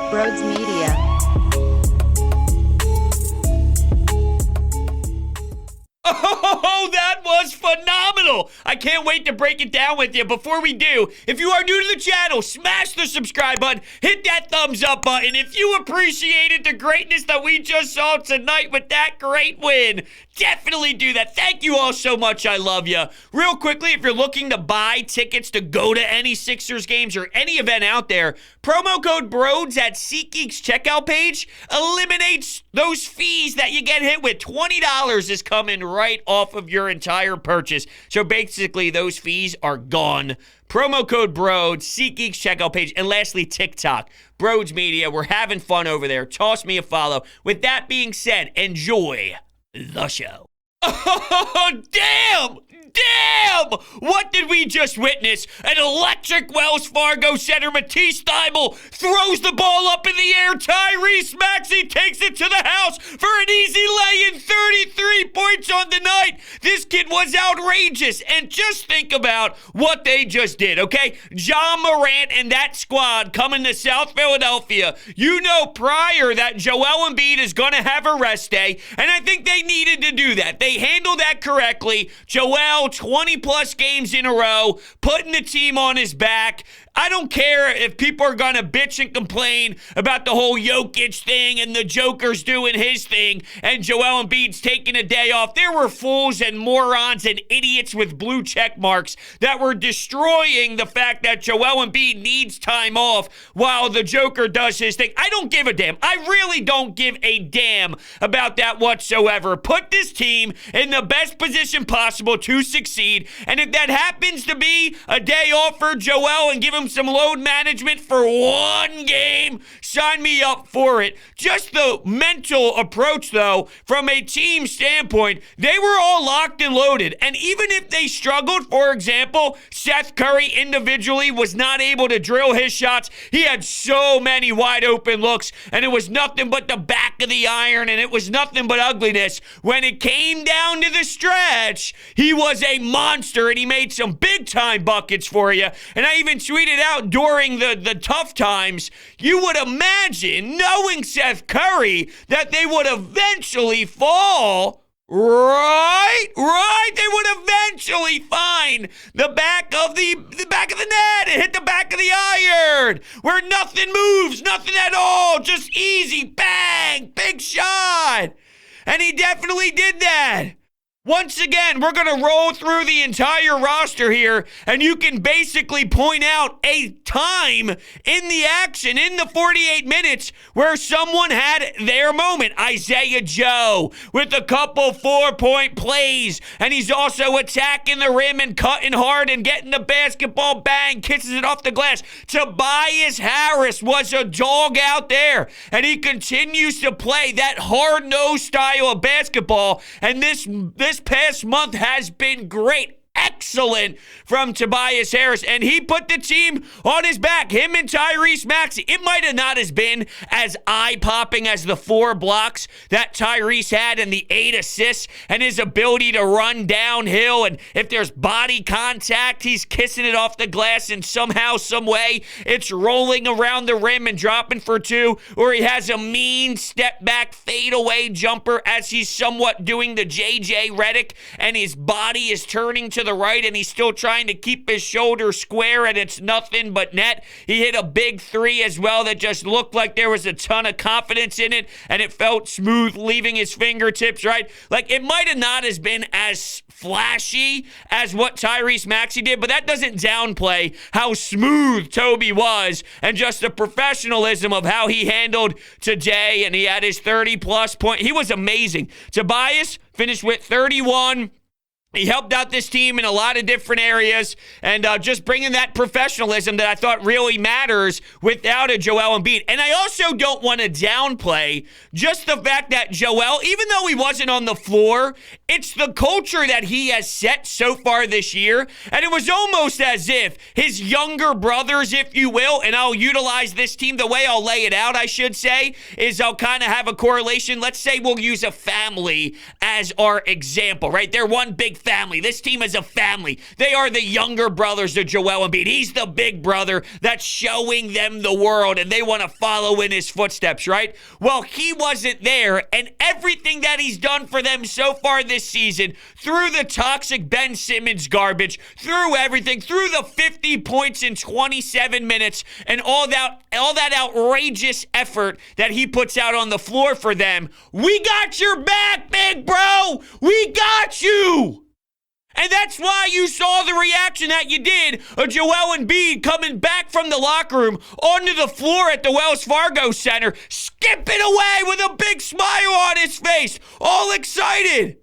Broads Media. Oh, that was phenomenal. I can't wait to break it down with you. Before we do, if you are new to the channel, smash the subscribe button, hit that thumbs up button. If you appreciated the greatness that we just saw tonight with that great win, definitely do that. Thank you all so much. I love you. Real quickly, if you're looking to buy tickets to go to any Sixers games or any event out there, promo code BROADS at SeatGeek's checkout page eliminates those fees that you get hit with. $20 is coming right off of your entire purchase. So basically, those fees are gone. Promo code BROADS, SeatGeek's checkout page. And lastly, TikTok, Broads Media. We're having fun over there. Toss me a follow. With that being said, enjoy the show. Oh, damn! Damn! What did we just witness? An electric Wells Fargo center, Matisse Thybulle, throws the ball up in the air. Tyrese Maxey takes it to the house for an easy lay-in, 33 points on the night. This kid was outrageous. And just think about what they just did, okay? John Morant and that squad coming to South Philadelphia. You know prior that Joel Embiid is going to have a rest day, and I think they needed to do that. They handled that correctly. Joel, 20-plus games in a row, putting the team on his back. I don't care if people are going to bitch and complain about the whole Jokic thing and the Joker's doing his thing and Joel Embiid's taking a day off. There were fools and morons and idiots with blue check marks that were destroying the fact that Joel Embiid needs time off while the Joker does his thing. I don't give a damn. I really don't give a damn about that whatsoever. Put this team in the best position possible to succeed, and if that happens to be a day off for Joel and give him some load management for one game, sign me up for it. Just the mental approach, though, from a team standpoint, they were all locked and loaded. And even if they struggled, for example, Seth Curry individually was not able to drill his shots. He had so many wide open looks, and it was nothing but the back of the iron, and it was nothing but ugliness. When it came down to the stretch, he was a monster, and he made some big-time buckets for you. And I even tweeted out during the tough times, you would imagine, knowing Seth Curry, that they would eventually fall. Right. They would eventually find the back of the net and hit the back of the iron where nothing moves, nothing at all, just easy, bang, big shot. And he definitely did that. Once again, we're going to roll through the entire roster here, and you can basically point out a time in the action, in the 48 minutes, where someone had their moment. Isaiah Joe with a couple 4-point plays, and he's also attacking the rim and cutting hard and getting the basketball, bang, kisses it off the glass. Tobias Harris was a dog out there, and he continues to play that hard-nosed style of basketball, and this past month has been great. Excellent from Tobias Harris, and he put the team on his back, him and Tyrese Maxey. It might have not as been as eye-popping as the 4 blocks that Tyrese had and the 8 assists and his ability to run downhill, and if there's body contact, he's kissing it off the glass, and somehow, some way, it's rolling around the rim and dropping for 2, or he has a mean step-back fadeaway jumper as he's somewhat doing the J.J. Redick, and his body is turning to the right, and he's still trying to keep his shoulder square, and it's nothing but net. He hit a big 3 as well that just looked like there was a ton of confidence in it, and it felt smooth leaving his fingertips, right? Like, it might have not as been as flashy as what Tyrese Maxey did, but that doesn't downplay how smooth Toby was and just the professionalism of how he handled today, and he had his 30-plus point. He was amazing. Tobias finished with 31. He helped out this team in a lot of different areas, and just bringing that professionalism that I thought really matters without a Joel Embiid. And I also don't want to downplay just the fact that Joel, even though he wasn't on the floor It's the culture that he has set so far this year, and it was almost as if his younger brothers, if you will, and I'll utilize this team, the way I'll lay it out, I should say, is I'll kind of have a correlation. Let's say we'll use a family as our example, right? They're one big family. This team is a family. They are the younger brothers of Joel Embiid. He's the big brother that's showing them the world, and they want to follow in his footsteps, right? Well, he wasn't there, and everything that he's done for them so far this season, through the toxic Ben Simmons garbage, through everything, through the 50 points in 27 minutes, and all that outrageous effort that he puts out on the floor for them, we got your back, big bro! We got you! And that's why you saw the reaction that you did of Joel Embiid coming back from the locker room onto the floor at the Wells Fargo Center, skipping away with a big smile on his face, all excited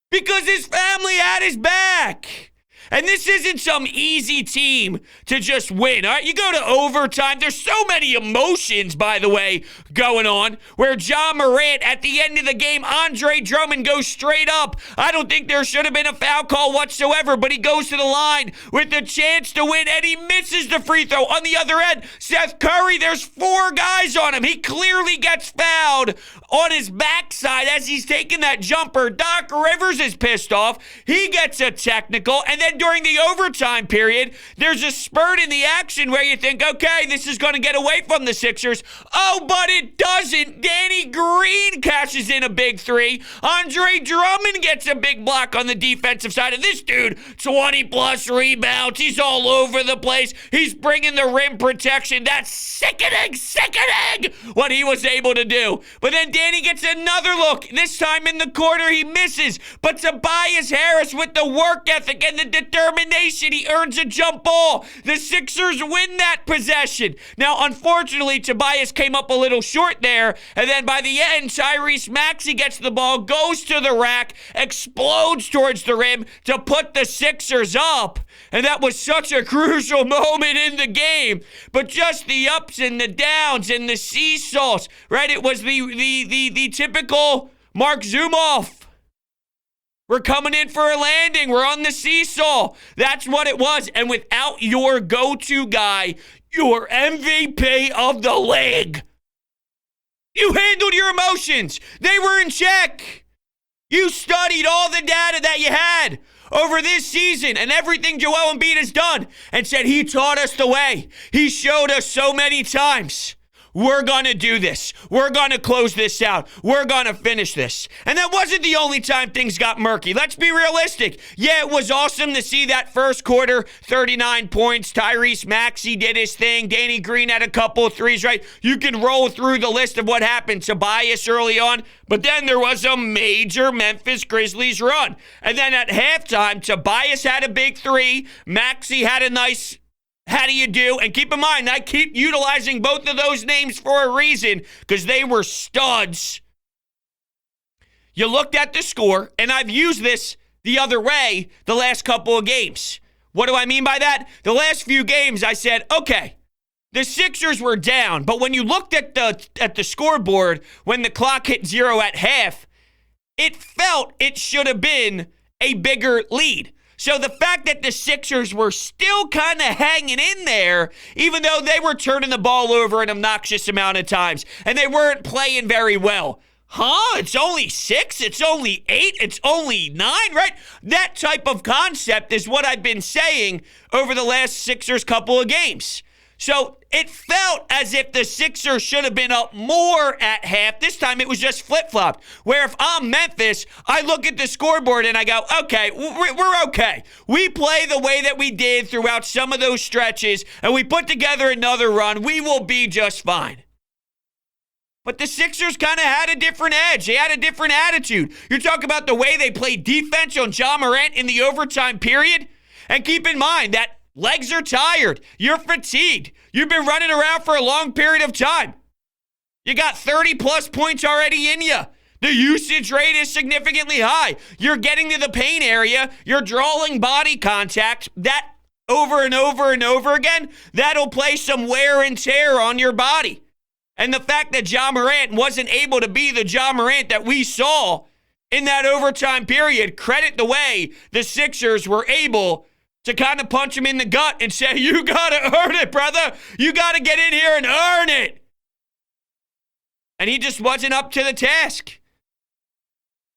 because his family had his back. And this isn't some easy team to just win, all right? You go to overtime. There's so many emotions, by the way, going on, where Ja Morant, at the end of the game, Andre Drummond goes straight up. I don't think there should have been a foul call whatsoever, but he goes to the line with the chance to win, and he misses the free throw. On the other end, Seth Curry, there's 4 guys on him. He clearly gets fouled on his backside as he's taking that jumper. Doc Rivers is pissed off. He gets a technical, and then during the overtime period, there's a spurt in the action where you think, okay, this is going to get away from the Sixers. Oh, but it doesn't. Danny Green cashes in a big 3. Andre Drummond gets a big block on the defensive side. And this dude, 20-plus rebounds. He's all over the place. He's bringing the rim protection. That's sickening what he was able to do. But then Danny gets another look. This time in the corner, he misses. But Tobias Harris with the work ethic and the determination, he earns a jump ball. The Sixers win that possession. Now, unfortunately, Tobias came up a little short there, and then by the end, Tyrese Maxey gets the ball, goes to the rack, explodes towards the rim to put the Sixers up. And that was such a crucial moment in the game. But just the ups and the downs and the seesaws, right? It was the typical Mark Zumoff. We're coming in for a landing. We're on the seesaw. That's what it was. And without your go-to guy, your MVP of the league, you handled your emotions. They were in check. You studied all the data that you had over this season and everything Joel Embiid has done and said he taught us the way. He showed us so many times. We're going to do this. We're going to close this out. We're going to finish this. And that wasn't the only time things got murky. Let's be realistic. Yeah, it was awesome to see that first quarter, 39 points. Tyrese Maxey did his thing. Danny Green had a couple of threes, right? You can roll through the list of what happened. Tobias early on. But then there was a major Memphis Grizzlies run. And then at halftime, Tobias had a big 3. Maxey had a nice how do you do? And keep in mind, I keep utilizing both of those names for a reason because they were studs. You looked at the score, and I've used this the other way the last couple of games. What do I mean by that? The last few games, I said, okay, the Sixers were down, but when you looked at the scoreboard, when the clock hit 0 at half, it felt it should have been a bigger lead. So the fact that the Sixers were still kind of hanging in there, even though they were turning the ball over an obnoxious amount of times, and they weren't playing very well. It's only 6, it's only 8, it's only 9, right? That type of concept is what I've been saying over the last Sixers couple of games. So it felt as if the Sixers should have been up more at half. This time it was just flip-flopped. Where if I'm Memphis, I look at the scoreboard and I go, okay, we're okay. We play the way that we did throughout some of those stretches, and we put together another run. We will be just fine. But the Sixers kind of had a different edge. They had a different attitude. You're talking about the way they played defense on Ja Morant in the overtime period. And keep in mind that legs are tired. You're fatigued. You've been running around for a long period of time. You got 30-plus points already in you. The usage rate is significantly high. You're getting to the paint area. You're drawing body contact. That over and over and over again, that'll play some wear and tear on your body. And the fact that Ja Morant wasn't able to be the Ja Morant that we saw in that overtime period. Credit the way the Sixers were able to kind of punch him in the gut and say, you got to earn it, brother. You got to get in here and earn it. And he just wasn't up to the task.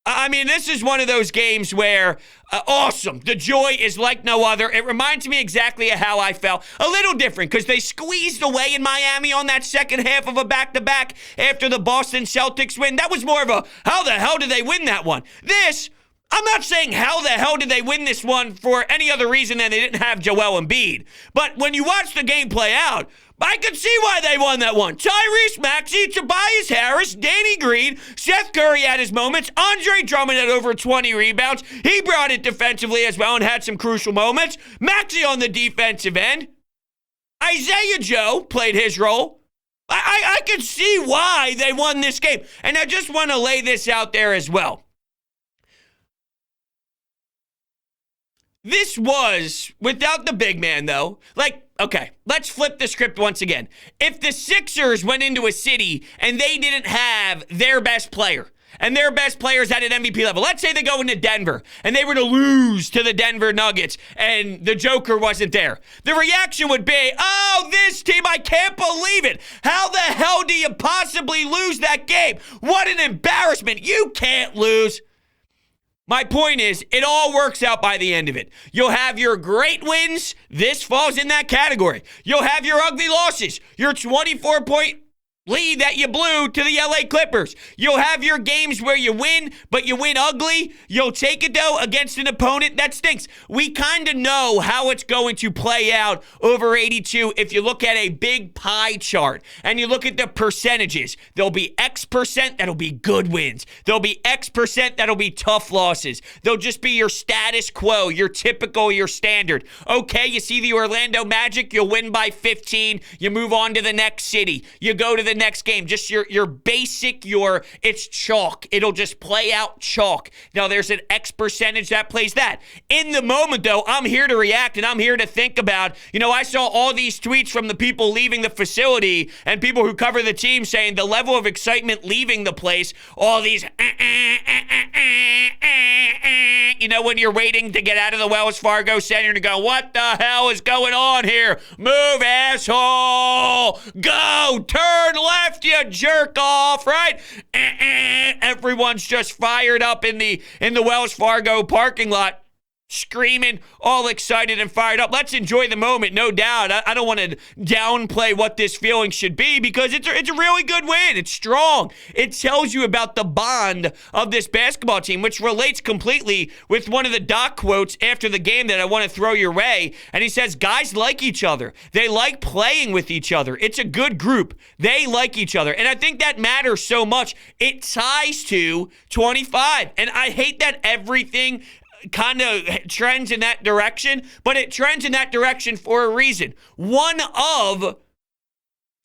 I mean, this is one of those games where, awesome. The joy is like no other. It reminds me exactly of how I felt. A little different because they squeezed away in Miami on that second half of a back-to-back after the Boston Celtics win. That was more of a, how the hell did they win that one? This, I'm not saying how the hell did they win this one for any other reason than they didn't have Joel Embiid. But when you watch the game play out, I can see why they won that one. Tyrese Maxey, Tobias Harris, Danny Green, Seth Curry had his moments. Andre Drummond had over 20 rebounds. He brought it defensively as well and had some crucial moments. Maxey on the defensive end. Isaiah Joe played his role. I can see why they won this game. And I just want to lay this out there as well. This was, without the big man though, okay, let's flip the script once again. If the Sixers went into a city and they didn't have their best player, and their best players at an MVP level, let's say they go into Denver and they were to lose to the Denver Nuggets and the Joker wasn't there, the reaction would be, oh, this team, I can't believe it. How the hell do you possibly lose that game? What an embarrassment. You can't lose. My point is, it all works out by the end of it. You'll have your great wins. This falls in that category. You'll have your ugly losses. Your 24-point lead that you blew to the LA Clippers. You'll have your games where you win, but you win ugly. You'll take it, though, against an opponent that stinks. We kind of know how it's going to play out over 82 if you look at a big pie chart and you look at the percentages. There'll be X percent that'll be good wins. There'll be X percent that'll be tough losses. They'll just be your status quo, your typical, your standard. Okay, you see the Orlando Magic, you'll win by 15. You move on to the next city. You go to the next game, just your basic, it's chalk. It'll just play out chalk. Now, there's an X percentage that plays that. In the moment, though, I'm here to react and I'm here to think about, I saw all these tweets from the people leaving the facility and people who cover the team saying the level of excitement leaving the place, all these, when you're waiting to get out of the Wells Fargo Center and go, what the hell is going on here? Move, asshole! Go! Turn left, you jerk off, right? Everyone's just fired up in the Wells Fargo parking lot, screaming, all excited and fired up. Let's enjoy the moment, no doubt. I don't want to downplay what this feeling should be because it's a really good win. It's strong. It tells you about the bond of this basketball team, which relates completely with one of the Doc quotes after the game that I want to throw your way. And he says, guys like each other. They like playing with each other. It's a good group. They like each other. And I think that matters so much. It ties to 25. And I hate that everything kind of trends in that direction, but it trends in that direction for a reason. One of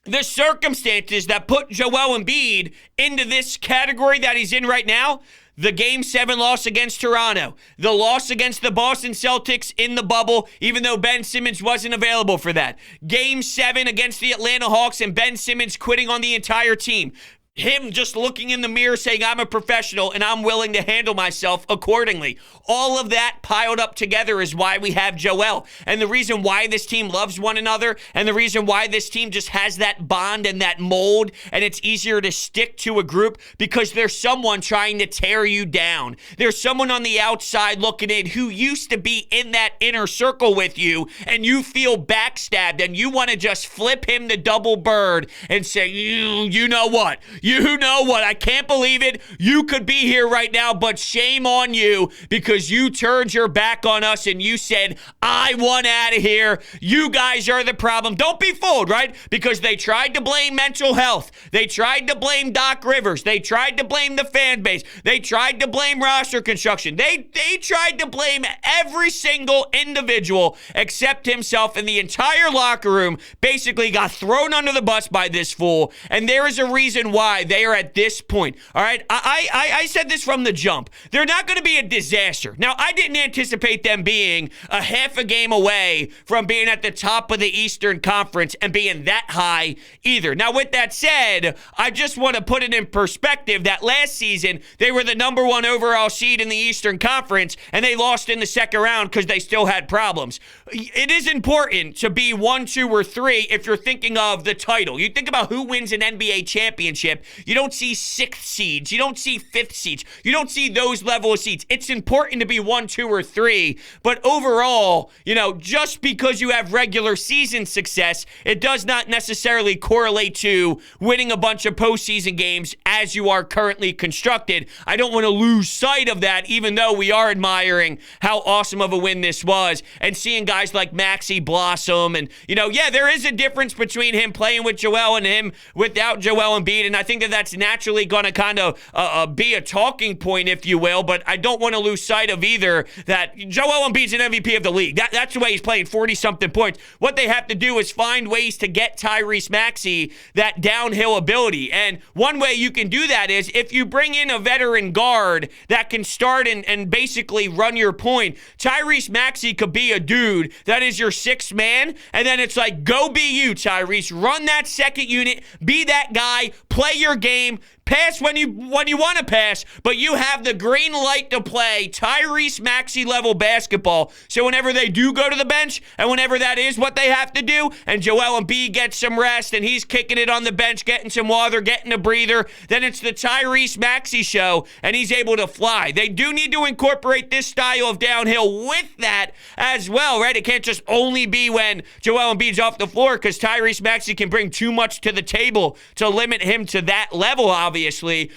the circumstances that put Joel Embiid into this category that he's in right now, the Game 7 loss against Toronto, the loss against the Boston Celtics in the bubble, even though Ben Simmons wasn't available for that. Game 7 against the Atlanta Hawks and Ben Simmons quitting on the entire team. Him just looking in the mirror saying, I'm a professional and I'm willing to handle myself accordingly. All of that piled up together is why we have Joel. And the reason why this team loves one another and the reason why this team just has that bond and that mold and it's easier to stick to a group because there's someone trying to tear you down. There's someone on the outside looking in who used to be in that inner circle with you and you feel backstabbed and you want to just flip him the double bird and say, you know what? You know what? I can't believe it. You could be here right now, but shame on you because you turned your back on us and you said, I want out of here. You guys are the problem. Don't be fooled, right? Because they tried to blame mental health. They tried to blame Doc Rivers. They tried to blame the fan base. They tried to blame roster construction. They tried to blame every single individual except himself, and the entire locker room basically got thrown under the bus by this fool. And there is a reason why why they are at this point. All right, I said this from the jump. They're not going to be a disaster. Now, I didn't anticipate them being a half a game away from being at the top of the Eastern Conference and being that high either. Now, with that said, I just want to put it in perspective that last season, they were the number 1 overall seed in the Eastern Conference, and they lost in the second round because they still had problems. It is important to be 1, 2, or 3 if you're thinking of the title. You think about who wins an NBA championship. You don't see 6th seeds. You don't see 5th seeds. You don't see those level of seeds. It's important to be 1, 2, or 3, but overall, just because you have regular season success, it does not necessarily correlate to winning a bunch of postseason games as you are currently constructed. I don't want to lose sight of that, even though we are admiring how awesome of a win this was and seeing guys like Maxey blossom. And, there is a difference between him playing with Joel and him without Joel Embiid, and I think that that's naturally going to kind of be a talking point, if you will, but I don't want to lose sight of either that Joel Embiid's an MVP of the league. That's the way he's playing, 40-something points. What they have to do is find ways to get Tyrese Maxey that downhill ability, and one way you can do that is if you bring in a veteran guard that can start and basically run your point. Tyrese Maxey could be a dude that is your 6th man, and then it's like, go be you, Tyrese. Run that second unit, be that guy, play your game, pass when you want to pass, but you have the green light to play Tyrese Maxey level basketball. So whenever they do go to the bench, and whenever that is what they have to do, and Joel Embiid gets some rest, and he's kicking it on the bench, getting some water, getting a breather, then it's the Tyrese Maxey show, and he's able to fly. They do need to incorporate this style of downhill with that as well, right? It can't just only be when Joel Embiid's off the floor, because Tyrese Maxey can bring too much to the table to limit him to that level, obviously.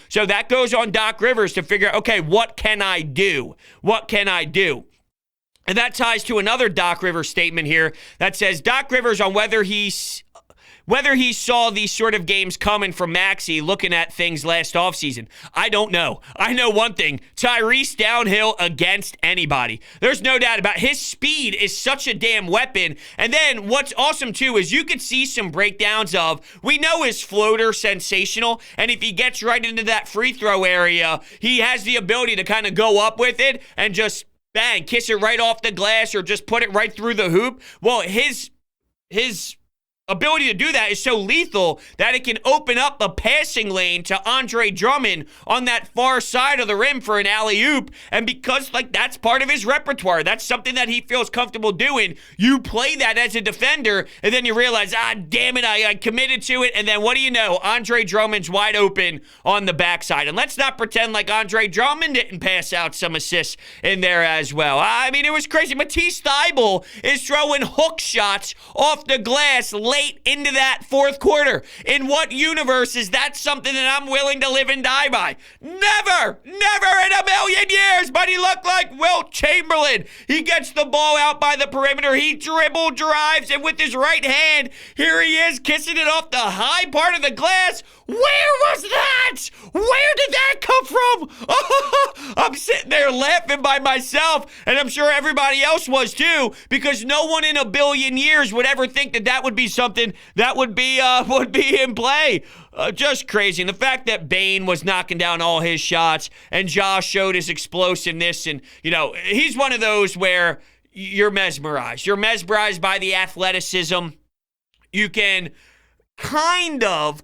So that goes on Doc Rivers to figure out, okay, what can I do? What can I do? And that ties to another Doc Rivers statement here that says Doc Rivers on whether he saw these sort of games coming from Maxey looking at things last offseason. I don't know. I know one thing. Tyrese downhill against anybody. There's no doubt about it. His speed is such a damn weapon. And then what's awesome too is you could see some breakdowns of, we know his floater sensational, and if he gets right into that free throw area, he has the ability to kind of go up with it and just bang, kiss it right off the glass or just put it right through the hoop. Well, his ability to do that is so lethal that it can open up a passing lane to Andre Drummond on that far side of the rim for an alley-oop. And because that's part of his repertoire, that's something that he feels comfortable doing, you play that as a defender, and then you realize, damn it, I committed to it, and then what do you know? Andre Drummond's wide open on the backside. And let's not pretend like Andre Drummond didn't pass out some assists in there as well. I mean, it was crazy. Matisse Thybulle is throwing hook shots off the glass late into that fourth quarter. In what universe is that something that I'm willing to live and die by? Never in a million years, but he looked like Wilt Chamberlain. He gets the ball out by the perimeter. He dribble drives, and with his right hand, here he is kissing it off the high part of the glass. Where was that? Where did that come from? I'm sitting there laughing by myself, and I'm sure everybody else was too, because no one in a billion years would ever think that would be something that would be in play. Just crazy. And the fact that Bane was knocking down all his shots and Josh showed his explosiveness, and he's one of those where you're mesmerized. You're mesmerized by the athleticism. You can kind of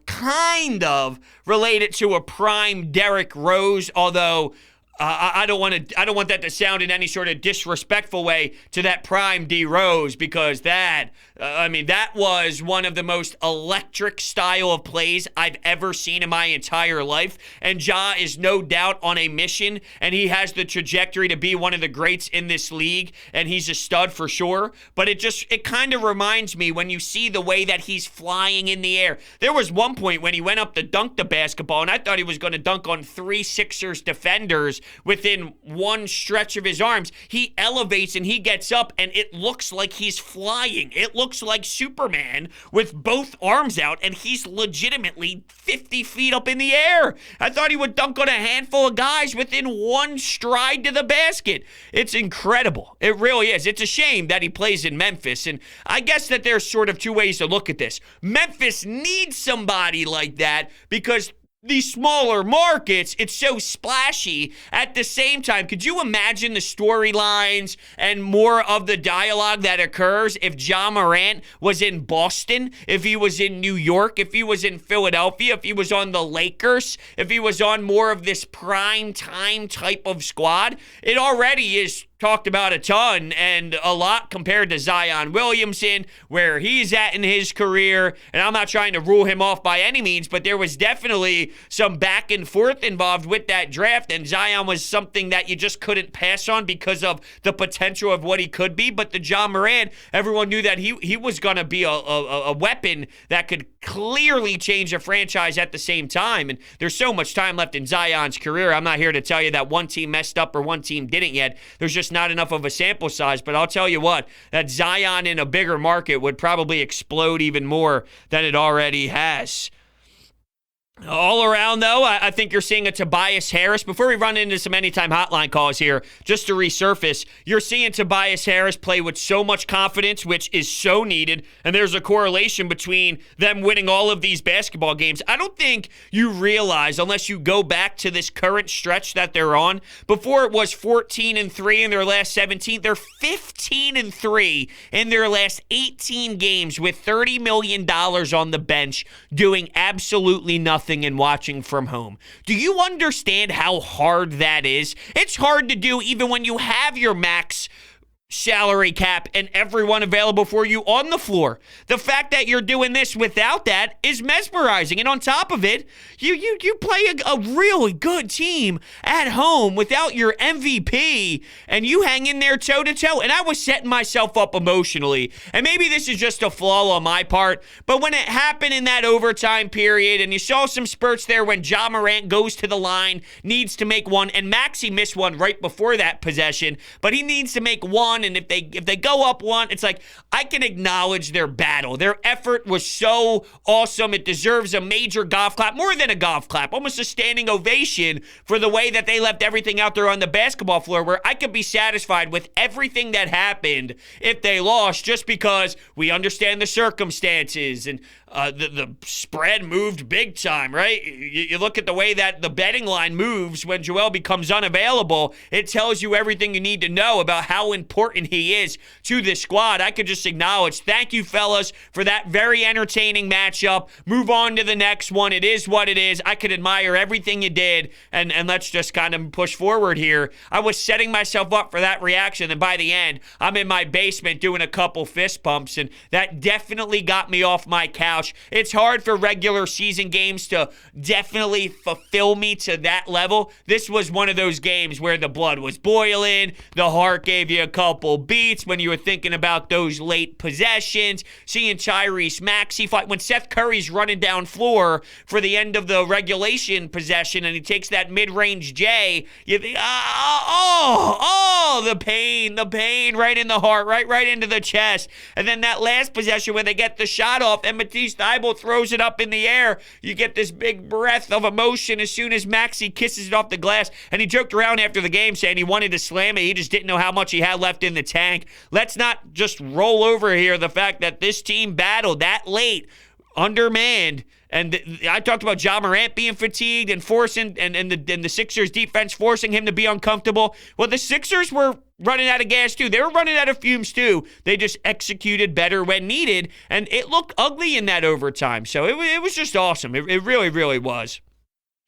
relate it to a prime Derrick Rose, although I don't want that to sound in any sort of disrespectful way to that prime D Rose, because that was one of the most electric style of plays I've ever seen in my entire life. And Ja is no doubt on a mission, and he has the trajectory to be one of the greats in this league, and he's a stud for sure. But it kind of reminds me when you see the way that he's flying in the air. There was one point when he went up to dunk the basketball, and I thought he was going to dunk on 3 Sixers defenders within one stretch of his arms. He elevates and he gets up, and it looks like he's flying. It looks like Superman with both arms out, and he's legitimately 50 feet up in the air. I thought he would dunk on a handful of guys within one stride to the basket. It's incredible. It really is. It's a shame that he plays in Memphis, and I guess that there's sort of 2 ways to look at this. Memphis needs somebody like that because these smaller markets, it's so splashy. At the same time, could you imagine the storylines and more of the dialogue that occurs if Ja Morant was in Boston, if he was in New York, if he was in Philadelphia, if he was on the Lakers, if he was on more of this prime time type of squad? It already is talked about a ton and a lot compared to Zion Williamson, where he's at in his career. And I'm not trying to rule him off by any means, but there was definitely some back and forth involved with that draft, and Zion was something that you just couldn't pass on because of the potential of what he could be. But the Ja Morant, everyone knew that he was going to be a weapon that could clearly change a franchise at the same time. And there's so much time left in Zion's career. I'm not here to tell you that one team messed up or one team didn't yet. There's just not enough of a sample size. But I'll tell you what, that Zion in a bigger market would probably explode even more than it already has. All around, though, I think you're seeing a Tobias Harris. Before we run into some anytime hotline calls here, just to resurface, you're seeing Tobias Harris play with so much confidence, which is so needed, and there's a correlation between them winning all of these basketball games. I don't think you realize, unless you go back to this current stretch that they're on, before it was 14-3 in their last 17, they're 15-3 in their last 18 games with $30 million on the bench doing absolutely nothing and watching from home. Do you understand how hard that is? It's hard to do even when you have your max salary cap and everyone available for you on the floor. The fact that you're doing this without that is mesmerizing. And on top of it, you play a really good team at home without your MVP, and you hang in there toe to toe. And I was setting myself up emotionally. And maybe this is just a flaw on my part, but when it happened in that overtime period, and you saw some spurts there when Ja Morant goes to the line, needs to make one, and Maxey missed one right before that possession, but he needs to make one. And if they go up one, it's like, I can acknowledge their battle. Their effort was so awesome. It deserves a major golf clap, more than a golf clap, almost a standing ovation for the way that they left everything out there on the basketball floor, where I could be satisfied with everything that happened if they lost, just because we understand the circumstances and the spread moved big time, right? You look at the way that the betting line moves when Joel becomes unavailable. It tells you everything you need to know about how important he is to this squad. I could just acknowledge, thank you, fellas, for that very entertaining matchup. Move on to the next one. It is what it is. I could admire everything you did, and let's just kind of push forward here. I was setting myself up for that reaction, and by the end, I'm in my basement doing a couple fist pumps, and that definitely got me off my couch. It's hard for regular season games to definitely fulfill me to that level. This was one of those games where the blood was boiling, the heart gave you a couple beats when you were thinking about those late possessions, seeing Tyrese Maxey fight. When Seth Curry's running down floor for the end of the regulation possession and he takes that mid-range J, you think, the pain right in the heart, right into the chest. And then that last possession when they get the shot off and Matisse Thybulle throws it up in the air, you get this big breath of emotion as soon as Maxey kisses it off the glass. And he joked around after the game saying he wanted to slam it. He just didn't know how much he had left in the tank. Let's not just roll over here the fact that this team battled that late, undermanned. And I talked about Ja Morant being fatigued and forcing, and the Sixers defense forcing him to be uncomfortable. Well, the Sixers were running out of gas too. They were running out of fumes too. They just executed better when needed, and it looked ugly in that overtime. So it was just awesome. It really, really was.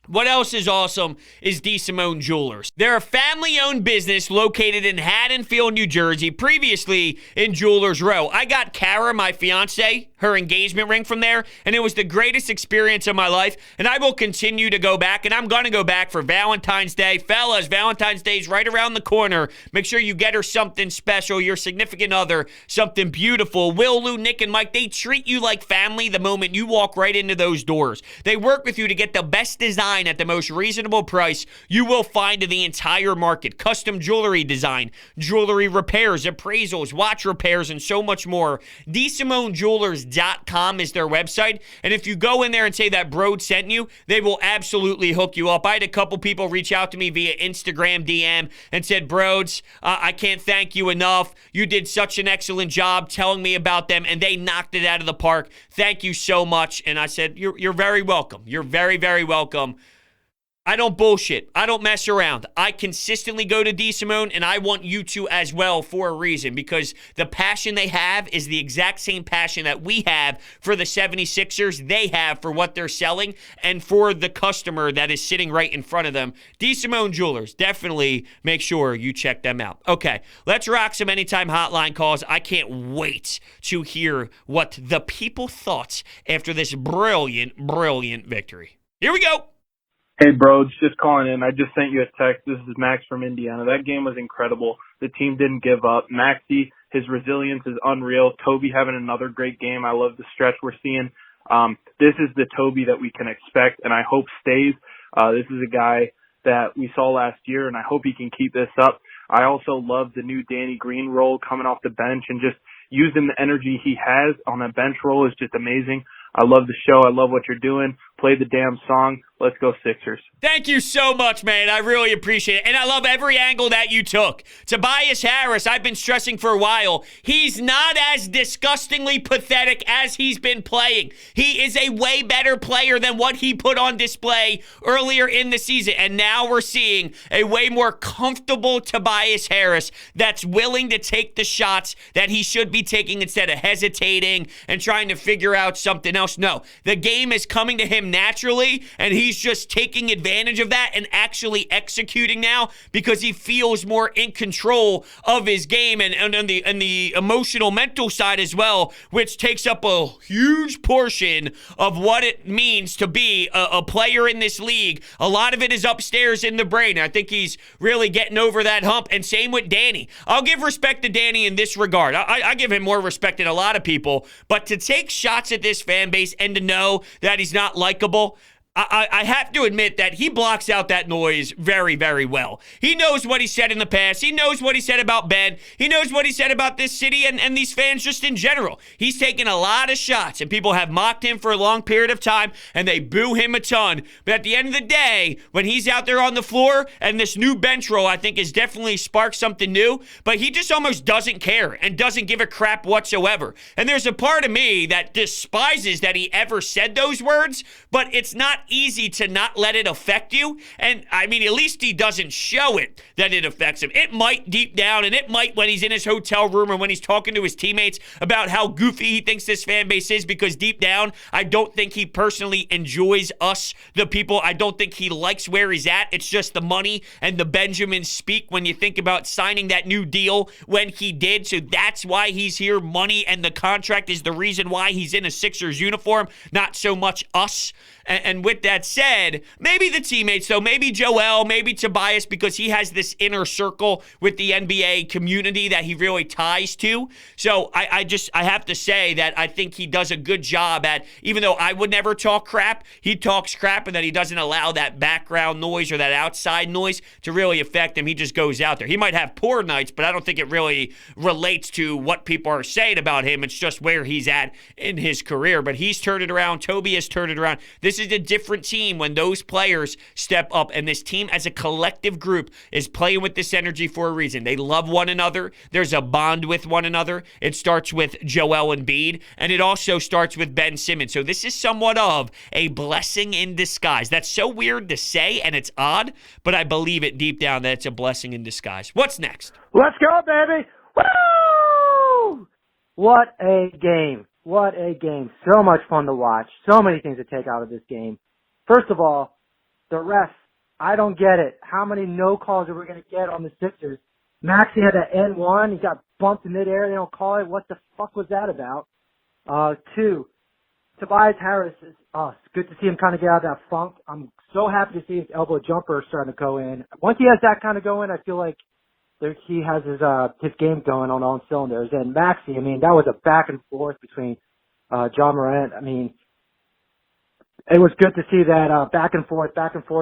What else is awesome is DeSimone Jewelers. They're a family-owned business located in Haddonfield, New Jersey, previously in Jewelers Row. I got Kara, my fiance, her engagement ring from there, and it was the greatest experience of my life, and I will continue to go back, and I'm going to go back for Valentine's Day. Fellas, Valentine's Day is right around the corner. Make sure you get her something special, your significant other, something beautiful. Will, Lou, Nick, and Mike, they treat you like family the moment you walk right into those doors. They work with you to get the best design design at the most reasonable price you will find in the entire market. Custom jewelry design, jewelry repairs, appraisals, watch repairs, and so much more. DeSimoneJewelers.com is their website, and if you go in there and say that Brode sent you, they will absolutely hook you up. I had a couple people reach out to me via Instagram DM and said, Brodes, I can't thank you enough. You did such an excellent job telling me about them, and they knocked it out of the park. Thank you so much. And I said, you're very welcome. You're very, very welcome. I don't bullshit. I don't mess around. I consistently go to DeSimone, and I want you to as well for a reason, because the passion they have is the exact same passion that we have for the 76ers, they have for what they're selling, and for the customer that is sitting right in front of them. DeSimone Jewelers, definitely make sure you check them out. Okay, let's rock some Anytime Hotline calls. I can't wait to hear what the people thought after this brilliant, brilliant victory. Here we go. Hey, bro, just calling in. I just sent you a text. This is Max from Indiana. That game was incredible. The team didn't give up. Maxey, his resilience is unreal. Toby having another great game. I love the stretch we're seeing. This is the Toby that we can expect, and I hope stays. This is a guy that we saw last year, and I hope he can keep this up. I also love the new Danny Green role coming off the bench, and just using the energy he has on that bench role is just amazing. I love the show. I love what you're doing. Play the damn song. Let's go Sixers. Thank you so much, man. I really appreciate it. And I love every angle that you took. Tobias Harris, I've been stressing for a while, he's not as disgustingly pathetic as he's been playing. He is a way better player than what he put on display earlier in the season. And now we're seeing a way more comfortable Tobias Harris that's willing to take the shots that he should be taking instead of hesitating and trying to figure out something else. No, the game is coming to him naturally, and he's just taking advantage of that and actually executing now because he feels more in control of his game and the emotional mental side as well, which takes up a huge portion of what it means to be a player in this league. A lot of it is upstairs in the brain. I think he's really getting over that hump, and same with Danny. I'll give respect to Danny in this regard. I give him more respect than a lot of people, but to take shots at this fan base and to know that he's not likable, I have to admit that he blocks out that noise very, very well. He knows what he said in the past. He knows what he said about Ben. He knows what he said about this city and these fans just in general. He's taken a lot of shots, and people have mocked him for a long period of time, and they boo him a ton. But at the end of the day, when he's out there on the floor, and this new bench role, I think, has definitely sparked something new, but he just almost doesn't care and doesn't give a crap whatsoever. And there's a part of me that despises that he ever said those words, but it's not easy to not let it affect you. And I mean, at least he doesn't show it that it affects him. It might deep down, and it might when he's in his hotel room or when he's talking to his teammates about how goofy he thinks this fan base is, because deep down, I don't think he personally enjoys us, the people. I don't think he likes where he's at. It's just the money and the Benjamin speak when you think about signing that new deal when he did. So that's why he's here. Money and the contract is the reason why he's in a Sixers uniform, not so much us. And with that said, maybe the teammates, though, maybe Joel, maybe Tobias, because he has this inner circle with the NBA community that he really ties to. So I have to say that I think he does a good job at, even though I would never talk crap, he talks crap, and that he doesn't allow that background noise or that outside noise to really affect him. He just goes out there. He might have poor nights, but I don't think it really relates to what people are saying about him. It's just where he's at in his career. But he's turned it around. Toby has turned it around. This is a different team when those players step up, and this team as a collective group is playing with this energy for a reason. They love one another. There's a bond with one another. It starts with Joel Embiid, and it also starts with Ben Simmons. So this is somewhat of a blessing in disguise. That's so weird to say, and it's odd, but I believe it deep down that it's a blessing in disguise. What's next? Let's go, baby! Woo! What a game. What a game. So much fun to watch. So many things to take out of this game. First of all, the refs. I don't get it. How many no calls are we going to get on the Sixers? Maxey had an N1. He got bumped in midair. They don't call it. What the fuck was that about? Two, Tobias Harris. It's good to see him kind of get out of that funk. I'm so happy to see his elbow jumper starting to go in. Once he has that kind of going, I feel like he has his game going on all cylinders. And Maxey, I mean, that was a back and forth between John Morant. I mean, It was good to see that back and forth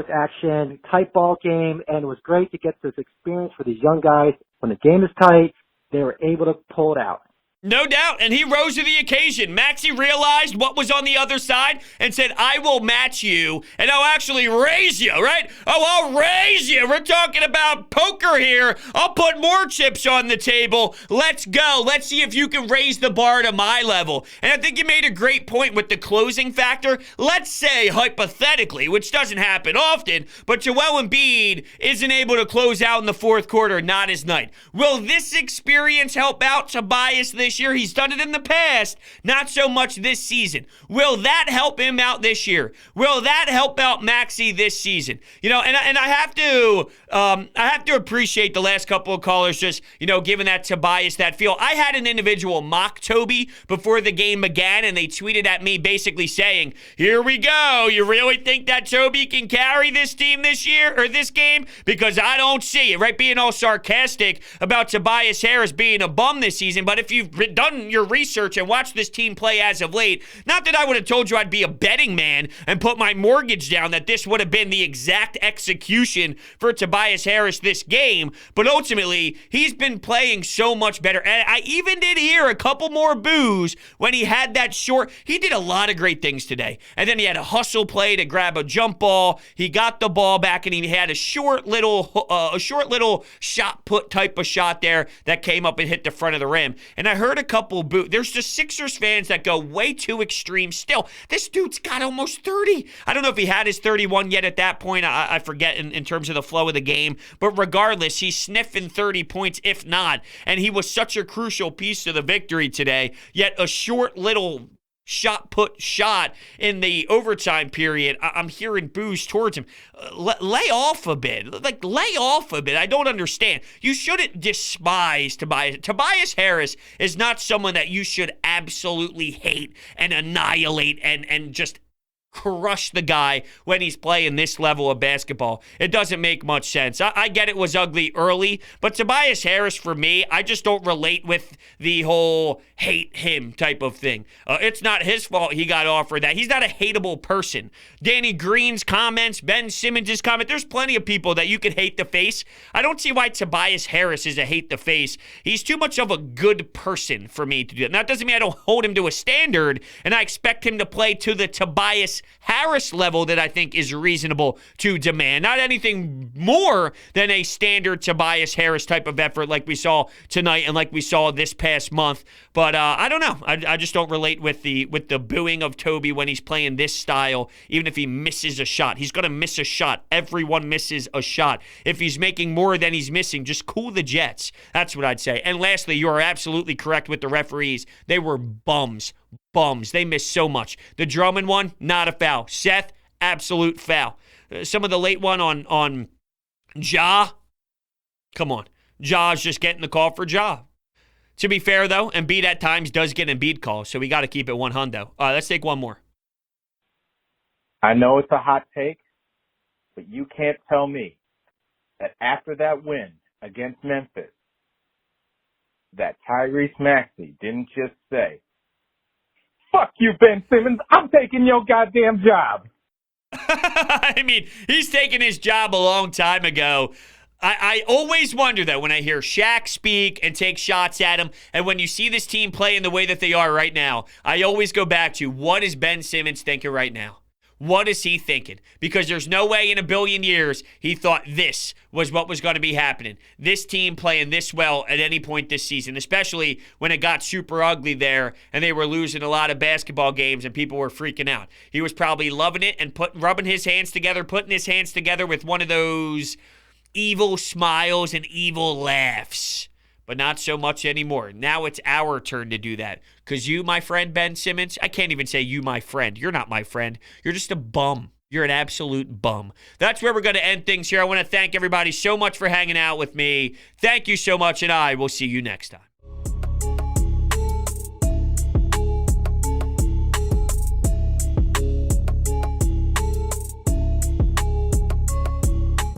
action, tight ball game, and it was great to get this experience for these young guys. When the game is tight, they were able to pull it out. No doubt, and he rose to the occasion. Maxey realized what was on the other side and said, I will match you, and I'll actually raise you, right? Oh, I'll raise you. We're talking about poker here. I'll put more chips on the table. Let's go. Let's see if you can raise the bar to my level. And I think you made a great point with the closing factor. Let's say, hypothetically, which doesn't happen often, but Joel Embiid isn't able to close out in the fourth quarter, not his night. Will this experience help out Tobias this year? He's done it in the past, not so much this season. Will that help him out this year? Will that help out Maxey this season? You know, and I have to appreciate the last couple of callers just, you know, giving that Tobias that feel. I had an individual mock Toby before the game began, and they tweeted at me basically saying, here we go. You really think that Toby can carry this team this year or this game? Because I don't see it, right? Being all sarcastic about Tobias Harris being a bum this season, but if you've done your research and watched this team play as of late, not that I would have told you I'd be a betting man and put my mortgage down that this would have been the exact execution for Tobias Harris this game, but ultimately, he's been playing so much better. And I even did hear a couple more boos when he had that short. He did a lot of great things today. And then he had a hustle play to grab a jump ball. He got the ball back, and he had a short little shot put type of shot there that came up and hit the front of the rim. And I heard a couple boo. There's just Sixers fans that go way too extreme still. This dude's got almost 30. I don't know if he had his 31 yet at that point. I forget in terms of the flow of the game. But regardless, he's sniffing 30 points, if not. And he was such a crucial piece to the victory today. Yet a short little shot in the overtime period, I'm hearing boos towards him. Lay off a bit. Like, lay off a bit. I don't understand. You shouldn't despise Tobias. Tobias Harris is not someone that you should absolutely hate and annihilate and just crush the guy when he's playing this level of basketball. It doesn't make much sense. I get it was ugly early, but Tobias Harris, for me, I just don't relate with the whole hate him type of thing. It's not his fault he got offered that. He's not a hateable person. Danny Green's comments, Ben Simmons' comment, there's plenty of people that you could hate the face. I don't see why Tobias Harris is a hate the face. He's too much of a good person for me to do that. Now, that doesn't mean I don't hold him to a standard, and I expect him to play to the Tobias Harris level that I think is reasonable to demand. Not anything more than a standard Tobias Harris type of effort like we saw tonight and like we saw this past month. But I don't know. I just don't relate with the booing of Toby when he's playing this style, even if he misses a shot. He's going to miss a shot. Everyone misses a shot. If he's making more than he's missing, just cool the jets. That's what I'd say. And lastly, you are absolutely correct with the referees. They were bums. They missed so much. The Drummond one, not a foul. Seth, absolute foul. Some of the late one on Ja, come on. Ja's just getting the call for Ja. To be fair, though, Embiid at times does get Embiid calls, so we got to keep it 100. Let's take one more. I know it's a hot take, but you can't tell me that after that win against Memphis, that Tyrese Maxey didn't just say, fuck you, Ben Simmons. I'm taking your goddamn job. I mean, he's taken his job a long time ago. I always wonder, though, when I hear Shaq speak and take shots at him, and when you see this team play in the way that they are right now, I always go back to, what is Ben Simmons thinking right now? What is he thinking? Because there's no way in a billion years he thought this was what was going to be happening. This team playing this well at any point this season, especially when it got super ugly there and they were losing a lot of basketball games and people were freaking out. He was probably loving it and rubbing his hands together, putting his hands together with one of those evil smiles and evil laughs. But not so much anymore. Now it's our turn to do that. Because you, my friend, Ben Simmons, I can't even say you, my friend. You're not my friend. You're just a bum. You're an absolute bum. That's where we're going to end things here. I want to thank everybody so much for hanging out with me. Thank you so much, and I will see you next time.